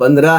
15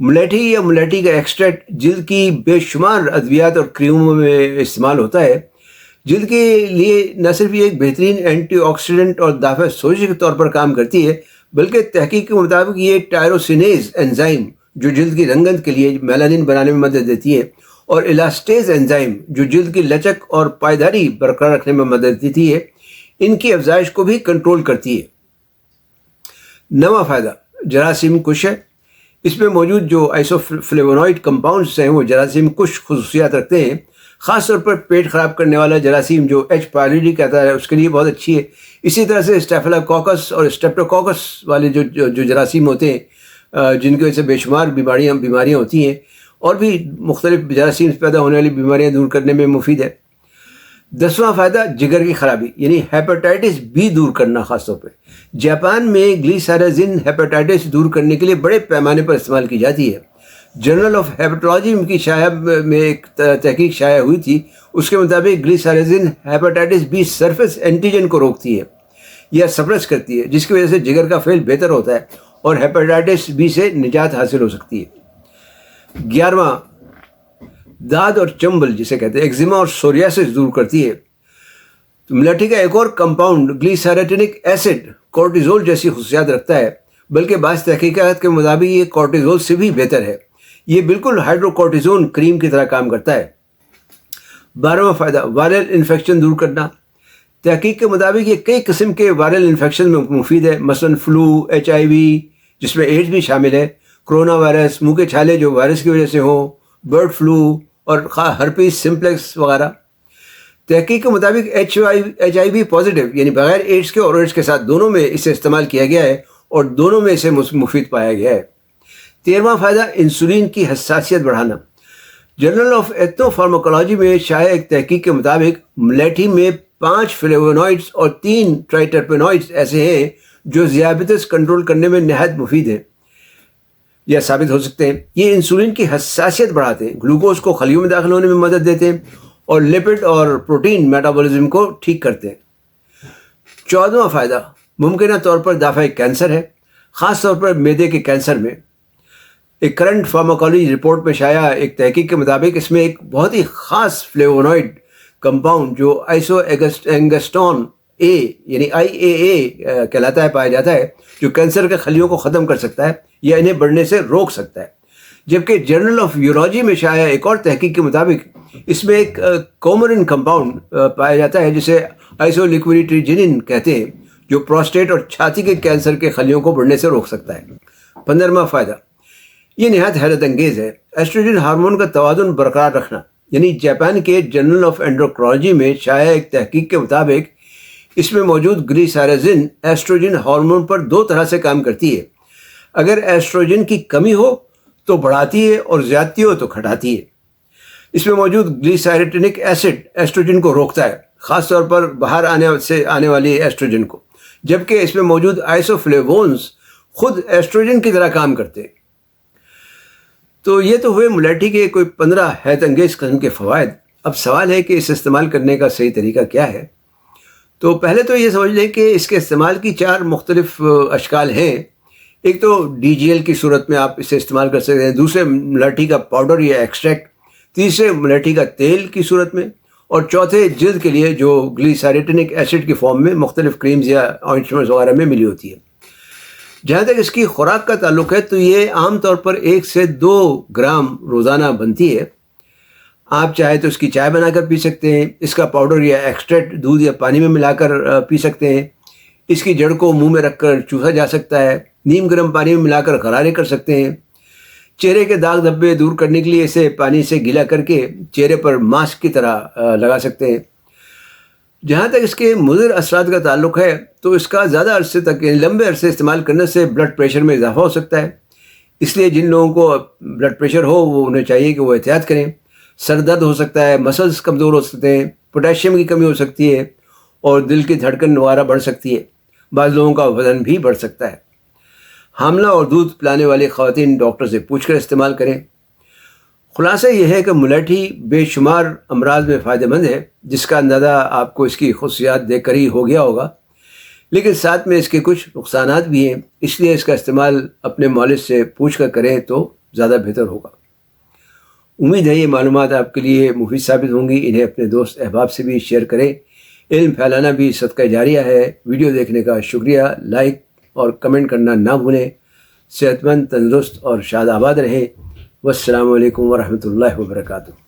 ملیٹھی یا ملیٹھی کا ایکسٹریکٹ جلد کی بے شمار ادویات اور کریموں میں استعمال ہوتا ہے. جلد کے لیے نہ صرف یہ ایک بہترین اینٹی آکسیڈنٹ اور دافع سوزش کے طور پر کام کرتی ہے، بلکہ تحقیق کے مطابق یہ ٹائروسینیز انزائم جو جلد کی رنگت کے لیے میلانین بنانے میں مدد دیتی ہے، اور الاسٹیز انزائم جو جلد کی لچک اور پائیداری برقرار رکھنے میں مدد دیتی ہے، ان کی افزائش کو بھی کنٹرول کرتی ہے. نواں فائدہ جراثیم کش ہے. اس میں موجود جو آئسوفلیوونوائڈ کمپاؤنڈز ہیں وہ جراثیم کش خصوصیات رکھتے ہیں. خاص طور پر پیٹ خراب کرنے والا جراثیم جو ایچ پائلوری کہتا ہے اس کے لیے بہت اچھی ہے. اسی طرح سے اسٹیفلاکوکس اور اسٹریپٹوکوکس والے جو جراثیم ہوتے ہیں جن کی وجہ سے بے شمار بیماریاں ہوتی ہیں، اور بھی مختلف جراثیم سے پیدا ہونے والی بیماریاں دور کرنے میں مفید ہے. 10واں فائدہ جگر کی خرابی یعنی ہیپاٹائٹس بی دور کرنا. خاص طور پہ جاپان میں گلیسرازین ہیپاٹائٹس دور کرنے کے لیے بڑے پیمانے پر استعمال کی جاتی ہے. جرنل آف ہیپاٹولوجی کی شائع میں ایک تحقیق شائع ہوئی تھی. اس کے مطابق گلیسرازین ہیپاٹائٹس بی سرفیس اینٹیجن کو روکتی ہے یا سپریس کرتی ہے، جس کی وجہ سے جگر کا فعل بہتر ہوتا ہے اور ہیپاٹائٹس بی سے نجات حاصل ہو سکتی ہے. 11واں داد اور چنبل جسے کہتے ہیں ایگزیما اور سوریاسس دور کرتی ہے. ملیٹھی کا ایک اور کمپاؤنڈ گلیسریٹنک ایسڈ کورٹیزول جیسی خصوصیات رکھتا ہے، بلکہ بعض تحقیقات کے مطابق یہ کورٹیزول سے بھی بہتر ہے. یہ بالکل ہائیڈروکورٹیزون کریم کی طرح کام کرتا ہے. 12واں فائدہ وائرل انفیکشن دور کرنا. تحقیق کے مطابق یہ کئی قسم کے وائرل انفیکشن میں مفید ہے، مثلا فلو، HIV جس میں ایڈز بھی شامل ہے، کرونا وائرس، منہ کے چھالے جو وائرس کی وجہ سے ہوں، برڈ فلو اور ہرپیس سمپلیکس وغیرہ. تحقیق کے مطابق HIV پازیٹیو یعنی بغیر ایڈز کے اور ایڈز کے ساتھ دونوں میں اسے استعمال کیا گیا ہے اور دونوں میں اسے مفید پایا گیا ہے. 13واں فائدہ انسولین کی حساسیت بڑھانا. جرنل آف ایتھنو فارماکولوجی میں شائع ایک تحقیق کے مطابق ملیٹھی میں 5 فلیوونوائڈز اور 3 ٹرائٹرپینوائڈز ایسے ہیں جو ذیابیطس کنٹرول کرنے میں نہایت مفید ہیں یا ثابت ہو سکتے ہیں. یہ انسولین کی حساسیت بڑھاتے ہیں، گلوکوز کو خلیوں میں داخل ہونے میں مدد دیتے ہیں اور لپڈ اور پروٹین میٹابولزم کو ٹھیک کرتے ہیں. 14واں فائدہ ممکنہ طور پر دافع کینسر ہے، خاص طور پر معدے کے کینسر میں. ایک کرنٹ فارماکولوجی رپورٹ میں شائع ایک تحقیق کے مطابق اس میں ایک بہت ہی خاص فلیوونوائڈ کمپاؤنڈ جو آئسو اینگسٹون اے یعنی IAA کہلاتا ہے پایا جاتا ہے، جو کینسر کے خلیوں کو ختم کر سکتا ہے یا انہیں بڑھنے سے روک سکتا ہے. جبکہ جرنل آف یورولوجی میں شائع ایک اور تحقیق کے مطابق اس میں ایک کومرن کمپاؤنڈ پایا جاتا ہے جسے آئسولیکوریٹریجنین کہتے ہیں، جو پروسٹیٹ اور چھاتی کے کینسر کے خلیوں کو بڑھنے سے روک سکتا ہے. 15واں فائدہ یہ نہایت حیرت انگیز ہے، ایسٹروجن ہارمون کا توازن برقرار رکھنا. یعنی جاپان کے جرنل آف اینڈوکرینالوجی میں شائع ایک تحقیق کے مطابق اس میں موجود گلیسرازین ایسٹروجن ہارمون پر 2 طرح سے کام کرتی ہے. اگر ایسٹروجن کی کمی ہو تو بڑھاتی ہے اور زیادتی ہو تو گھٹاتی ہے. اس میں موجود گلیسریٹنک ایسڈ ایسٹروجن کو روکتا ہے، خاص طور پر باہر آنے والی ایسٹروجن کو، جبکہ اس میں موجود آئسوفلیوونز خود ایسٹروجن کی طرح کام کرتے ہیں. تو یہ تو ہوئے ملیٹھی کے کوئی 15 حیرت انگیز قسم کے فوائد. اب سوال ہے کہ اسے استعمال کرنے کا صحیح طریقہ کیا ہے. تو پہلے تو یہ سمجھ لیں کہ اس کے استعمال کی 4 مختلف اشکال ہیں. ایک تو DGL کی صورت میں آپ اسے استعمال کر سکتے ہیں، دوسرے ملیٹھی کا پاؤڈر یا ایکسٹریکٹ، تیسرے ملیٹھی کا تیل کی صورت میں، اور چوتھے جلد کے لیے جو گلیسریٹنک ایسڈ کی فارم میں مختلف کریمز یا آئنٹمنٹس وغیرہ میں ملی ہوتی ہے. جہاں تک اس کی خوراک کا تعلق ہے تو یہ عام طور پر 1 سے 2 گرام روزانہ بنتی ہے. آپ چاہے تو اس کی چائے بنا کر پی سکتے ہیں، اس کا پاؤڈر یا ایکسٹریکٹ دودھ یا پانی میں ملا کر پی سکتے ہیں، اس کی جڑ کو منہ میں رکھ کر چوسا جا سکتا ہے، نیم گرم پانی میں ملا کر غرارے کر سکتے ہیں. چہرے کے داغ دھبے دور کرنے کے لیے اسے پانی سے گیلا کر کے چہرے پر ماسک کی طرح لگا سکتے ہیں. جہاں تک اس کے مضر اثرات کا تعلق ہے تو اس کا زیادہ عرصے تک لمبے عرصے استعمال کرنے سے بلڈ پریشر میں اضافہ ہو سکتا ہے. اس لیے جن لوگوں کو بلڈ پریشر ہو وہ انہیں چاہیے کہ وہ احتیاط کریں. سر درد ہو سکتا ہے، مسلز کمزور ہو سکتے ہیں، پوٹیشیم کی کمی ہو سکتی ہے اور دل کی دھڑکن وغیرہ بڑھ سکتی ہے. بعض لوگوں کا وزن بھی بڑھ سکتا ہے. حاملہ اور دودھ پلانے والی خواتین ڈاکٹر سے پوچھ کر استعمال کریں. خلاصہ یہ ہے کہ ملیٹھی بے شمار امراض میں فائدہ مند ہے، جس کا اندازہ آپ کو اس کی خصوصیات دیکھ کر ہی ہو گیا ہوگا، لیکن ساتھ میں اس کے کچھ نقصانات بھی ہیں. اس لیے اس کا استعمال اپنے مالج سے پوچھ کر کریں تو زیادہ بہتر ہوگا۔ امید ہے یہ معلومات آپ کے لیے مفید ثابت ہوں گی۔ انہیں اپنے دوست احباب سے بھی شیئر کریں۔ علم پھیلانا بھی صدقہ جاریہ ہے۔ ویڈیو دیکھنے کا شکریہ۔ لائک اور کمنٹ کرنا نہ بھولیں۔ صحت مند، تندرست اور شاد آباد رہیں۔ والسلام علیکم ورحمۃ اللہ وبرکاتہ۔